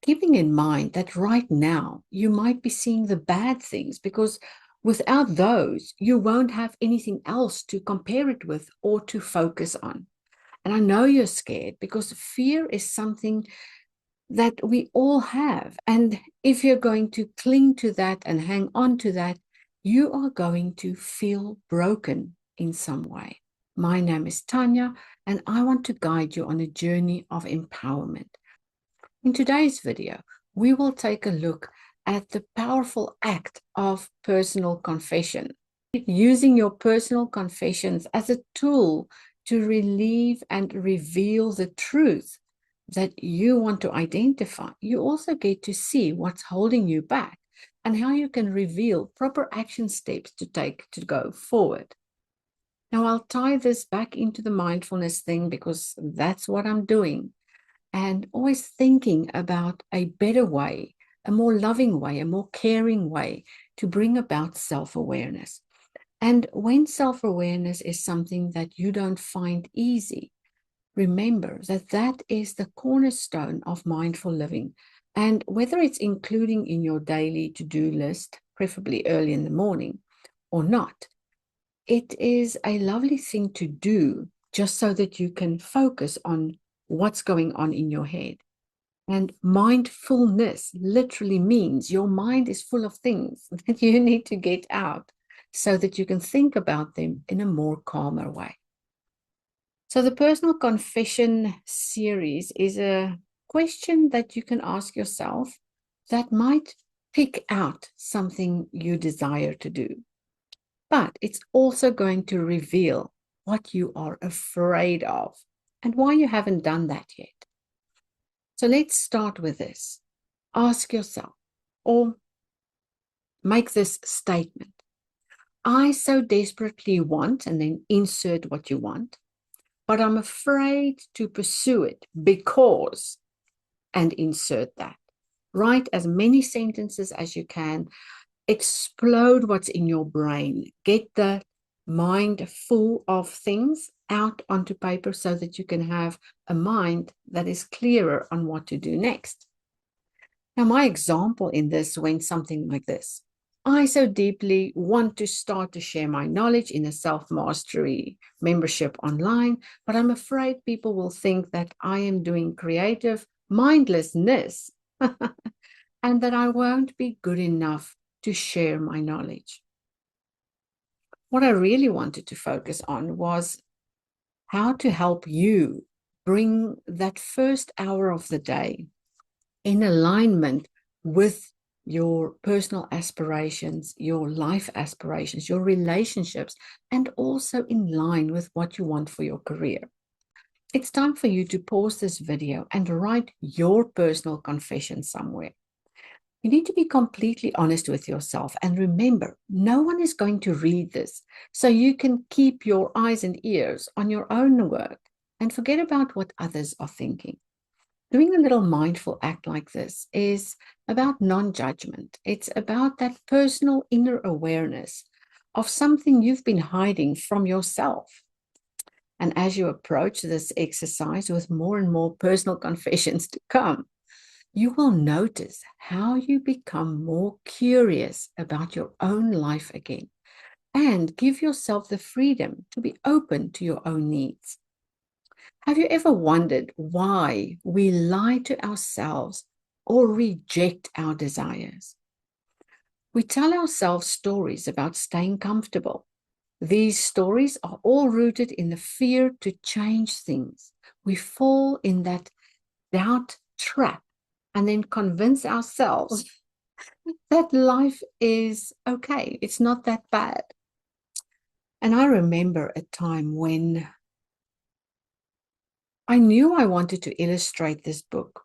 keeping in mind that right now you might be seeing the bad things because without those, you won't have anything else to compare it with or to focus on. And I know you're scared because fear is something that we all have. And if you're going to cling to that and hang on to that, you are going to feel broken in some way. My name is Tanya, and I want to guide you on a journey of empowerment. In today's video, we will take a look at the powerful act of personal confession, using your personal confessions as a tool to relieve and reveal the truth that you want to identify. You also get to see what's holding you back and how you can reveal proper action steps to take to go forward. Now, I'll tie this back into the mindfulness thing because that's what I'm doing, and always thinking about a better way, a more loving way, a more caring way to bring about self-awareness. And when self-awareness is something that you don't find easy, remember that that is the cornerstone of mindful living. And whether it's including in your daily to-do list, preferably early in the morning, or not, it is a lovely thing to do just so that you can focus on what's going on in your head. And mindfulness literally means your mind is full of things that you need to get out so that you can think about them in a more calmer way. So the personal confession series is a question that you can ask yourself that might pick out something you desire to do. But it's also going to reveal what you are afraid of and why you haven't done that yet. So let's start with this. Ask yourself, or make this statement. I so desperately want, and then insert what you want, but I'm afraid to pursue it because, and insert that. Write as many sentences as you can. Explode what's in your brain. Get the mind full of things out onto paper so that you can have a mind that is clearer on what to do next. Now, my example in this went something like this. I so deeply want to start to share my knowledge in a self-mastery membership online, but I'm afraid people will think that I am doing creative mindlessness and that I won't be good enough to share my knowledge. What I really wanted to focus on was how to help you bring that first hour of the day in alignment with your personal aspirations, your life aspirations, your relationships, and also in line with what you want for your career. It's time for you to pause this video and write your personal confession somewhere. You need to be completely honest with yourself. And remember, no one is going to read this. So you can keep your eyes and ears on your own work and forget about what others are thinking. Doing a little mindful act like this is about non-judgment. It's about that personal inner awareness of something you've been hiding from yourself. And as you approach this exercise with more and more personal confessions to come, you will notice how you become more curious about your own life again and give yourself the freedom to be open to your own needs. Have you ever wondered why we lie to ourselves or reject our desires? We tell ourselves stories about staying comfortable. These stories are all rooted in the fear to change things. We fall in that doubt trap and then convince ourselves that life is okay. It's not that bad. And I remember a time when I knew I wanted to illustrate this book,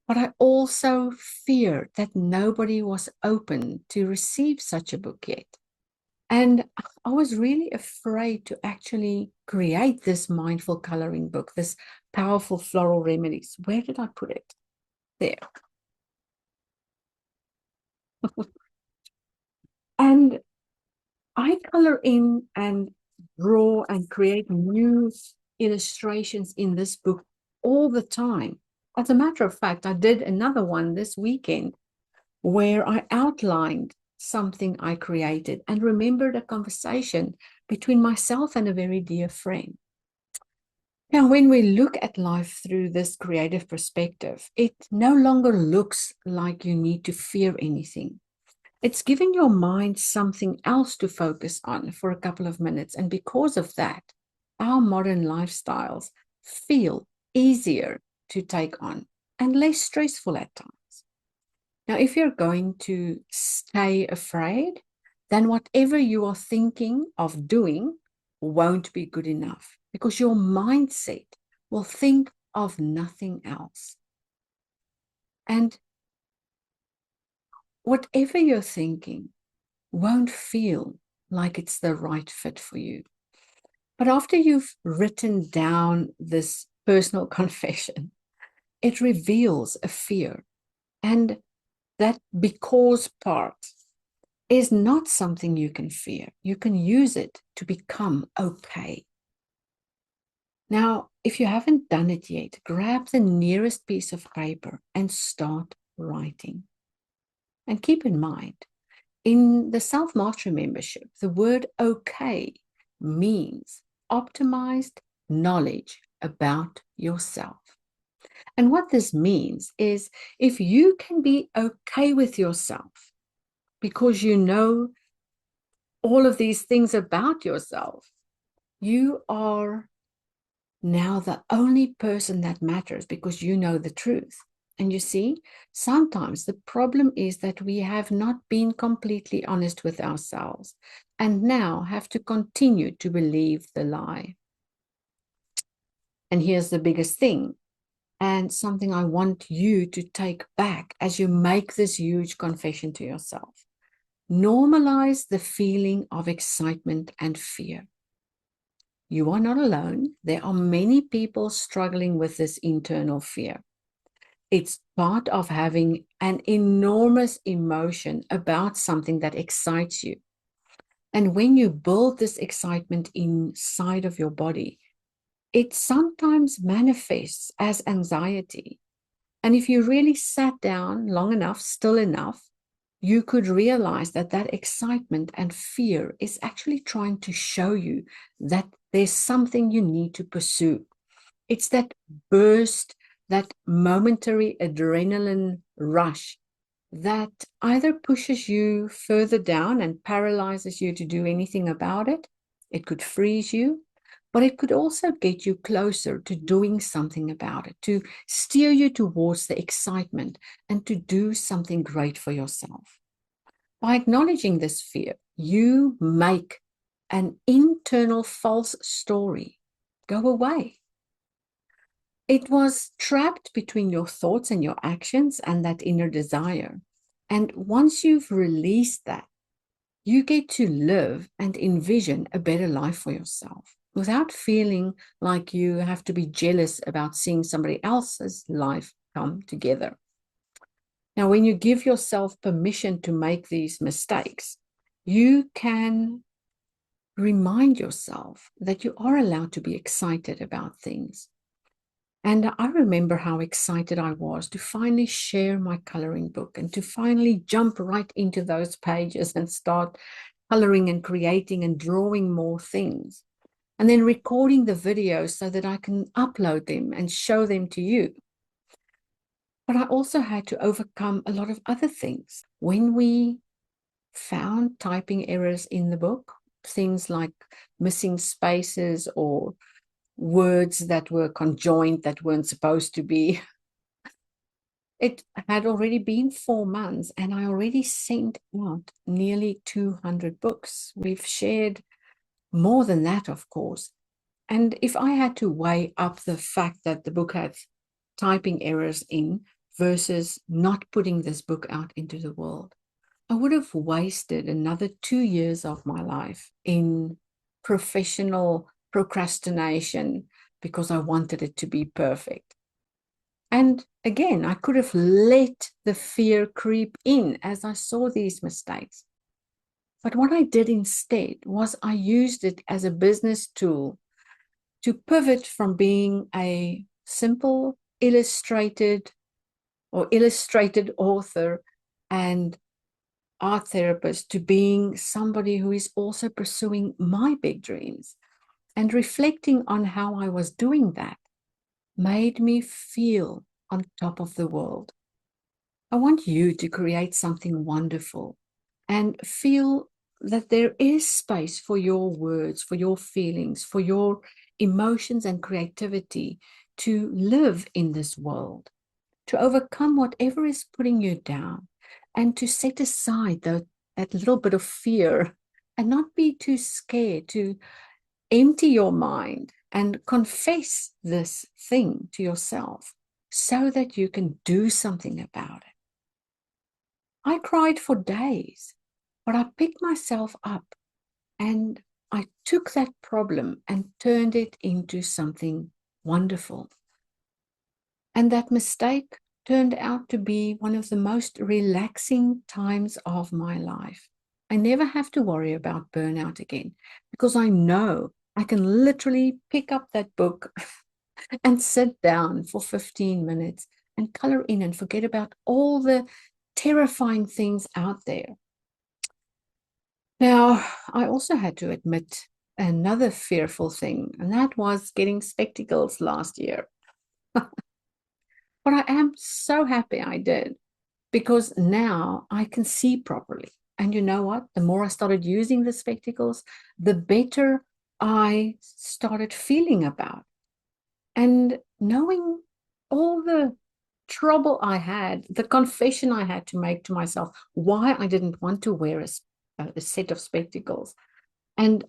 but I also feared that nobody was open to receive such a book yet. And I was really afraid to actually create this mindful coloring book, this powerful floral remedies. Where did I put it? There. And I color in and draw and create new illustrations in this book all the time. As a matter of fact, I did another one this weekend where I outlined something I created and remembered a conversation between myself and a very dear friend. Now, when we look at life through this creative perspective, it no longer looks like you need to fear anything. It's giving your mind something else to focus on for a couple of minutes. And because of that, our modern lifestyles feel easier to take on and less stressful at times. Now, if you're going to stay afraid, then whatever you are thinking of doing won't be good enough because your mindset will think of nothing else. And whatever you're thinking won't feel like it's the right fit for you. But after you've written down this personal confession, it reveals a fear. And that because part is not something you can fear. You can use it to become okay. Now, if you haven't done it yet, grab the nearest piece of paper and start writing. And keep in mind, in the Self-Mastery membership, the word okay means optimized knowledge about yourself. And what this means is if you can be okay with yourself because you know all of these things about yourself, you are now the only person that matters because you know the truth. And you see, sometimes the problem is that we have not been completely honest with ourselves and now have to continue to believe the lie. And here's the biggest thing, and something I want you to take back as you make this huge confession to yourself. Normalize the feeling of excitement and fear. You are not alone. There are many people struggling with this internal fear. It's part of having an enormous emotion about something that excites you. And when you build this excitement inside of your body, it sometimes manifests as anxiety. And if you really sat down long enough, still enough, you could realize that that excitement and fear is actually trying to show you that there's something you need to pursue. It's that burst, that momentary adrenaline rush that either pushes you further down and paralyzes you to do anything about it. It could freeze you, but it could also get you closer to doing something about it, to steer you towards the excitement and to do something great for yourself. By acknowledging this fear, you make an internal false story go away. It was trapped between your thoughts and your actions and that inner desire. And once you've released that, you get to live and envision a better life for yourself without feeling like you have to be jealous about seeing somebody else's life come together. Now, when you give yourself permission to make these mistakes, you can remind yourself that you are allowed to be excited about things. And I remember how excited I was to finally share my coloring book and to finally jump right into those pages and start coloring and creating and drawing more things. And then recording the videos so that I can upload them and show them to you. But I also had to overcome a lot of other things. When we found typing errors in the book, things like missing spaces or words that were conjoined that weren't supposed to be. It had already been 4 months and I already sent out nearly 200 books. We've shared more than that, of course. And if I had to weigh up the fact that the book had typing errors in versus not putting this book out into the world, I would have wasted another 2 years of my life in professional procrastination because I wanted it to be perfect. And again, I could have let the fear creep in as I saw these mistakes. But what I did instead was I used it as a business tool to pivot from being a simple illustrated author and art therapist to being somebody who is also pursuing my big dreams. And reflecting on how I was doing that made me feel on top of the world. I want you to create something wonderful and feel that there is space for your words, for your feelings, for your emotions and creativity to live in this world, to overcome whatever is putting you down, and to set aside that little bit of fear and not be too scared to empty your mind and confess this thing to yourself so that you can do something about it. I cried for days, but I picked myself up and I took that problem and turned it into something wonderful. And that mistake turned out to be one of the most relaxing times of my life. I never have to worry about burnout again because I know I can literally pick up that book and sit down for 15 minutes and color in and forget about all the terrifying things out there. Now, I also had to admit another fearful thing, and that was getting spectacles last year. But I am so happy I did because now I can see properly. And you know what? The more I started using the spectacles, the better I started feeling about. And knowing all the trouble I had, the confession I had to make to myself, why I didn't want to wear a set of spectacles. And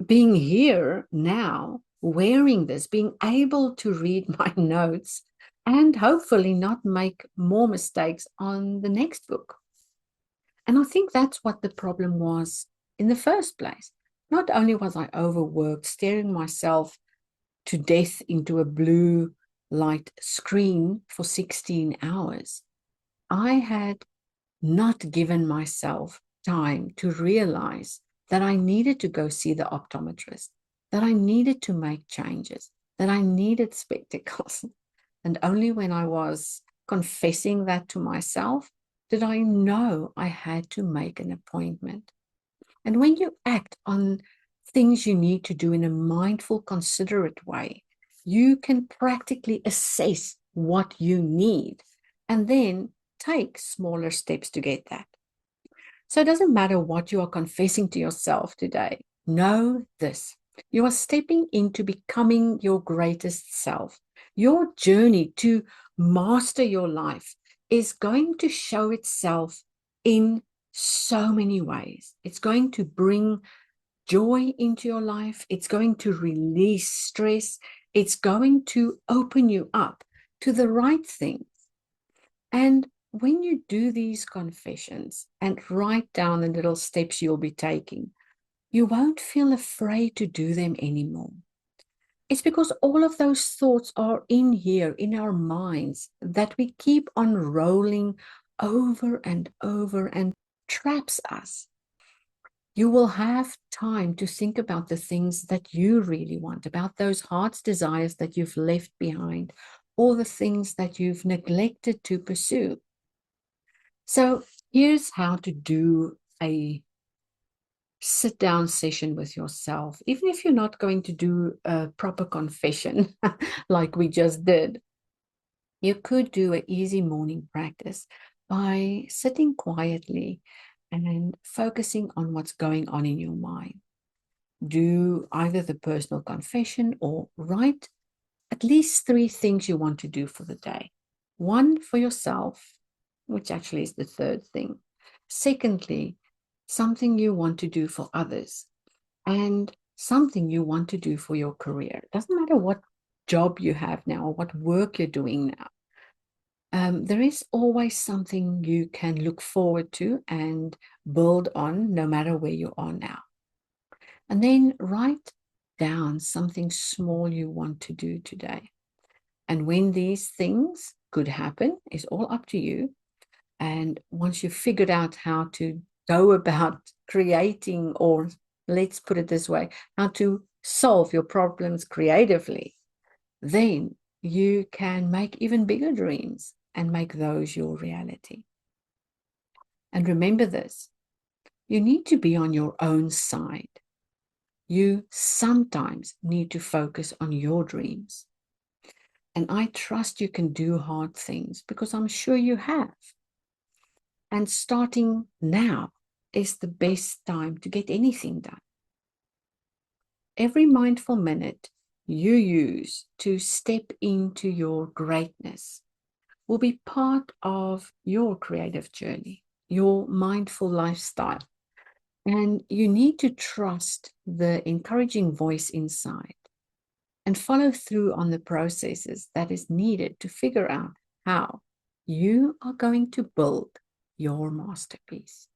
being here now, wearing this, being able to read my notes and hopefully not make more mistakes on the next book. And I think that's what the problem was in the first place. Not only was I overworked, staring myself to death into a blue light screen for 16 hours, I had not given myself time to realize that I needed to go see the optometrist, that I needed to make changes, that I needed spectacles. And only when I was confessing that to myself did I know I had to make an appointment. And when you act on things you need to do in a mindful, considerate way, you can practically assess what you need and then take smaller steps to get that. So it doesn't matter what you are confessing to yourself today. Know this. You are stepping into becoming your greatest self. Your journey to master your life is going to show itself in so many ways. It's going to bring joy into your life. It's going to release stress. It's going to open you up to the right things. And when you do these confessions and write down the little steps you'll be taking, you won't feel afraid to do them anymore. It's because all of those thoughts are in here, in our minds, that we keep on rolling over and over and traps us. You will have time to think about the things that you really want, about those heart's desires that you've left behind, or the things that you've neglected to pursue. So here's how to do a sit down session with yourself, even if you're not going to do a proper confession like we just did. You could do an easy morning practice by sitting quietly and focusing on what's going on in your mind. Do either the personal confession or write at least 3 things you want to do for the day. One for yourself, which actually is the third thing. Secondly, something you want to do for others, and something you want to do for your career. It doesn't matter what job you have now or what work you're doing now. There is always something you can look forward to and build on no matter where you are now. And then write down something small you want to do today. And when these things could happen is all up to you. And once you've figured out how to go about creating, or let's put it this way, how to solve your problems creatively, then you can make even bigger dreams and make those your reality. And remember this, you need to be on your own side. You sometimes need to focus on your dreams. And I trust you can do hard things because I'm sure you have. And starting now is the best time to get anything done. Every mindful minute you use to step into your greatness will be part of your creative journey, your mindful lifestyle. And you need to trust the encouraging voice inside and follow through on the processes that is needed to figure out how you are going to build your masterpiece.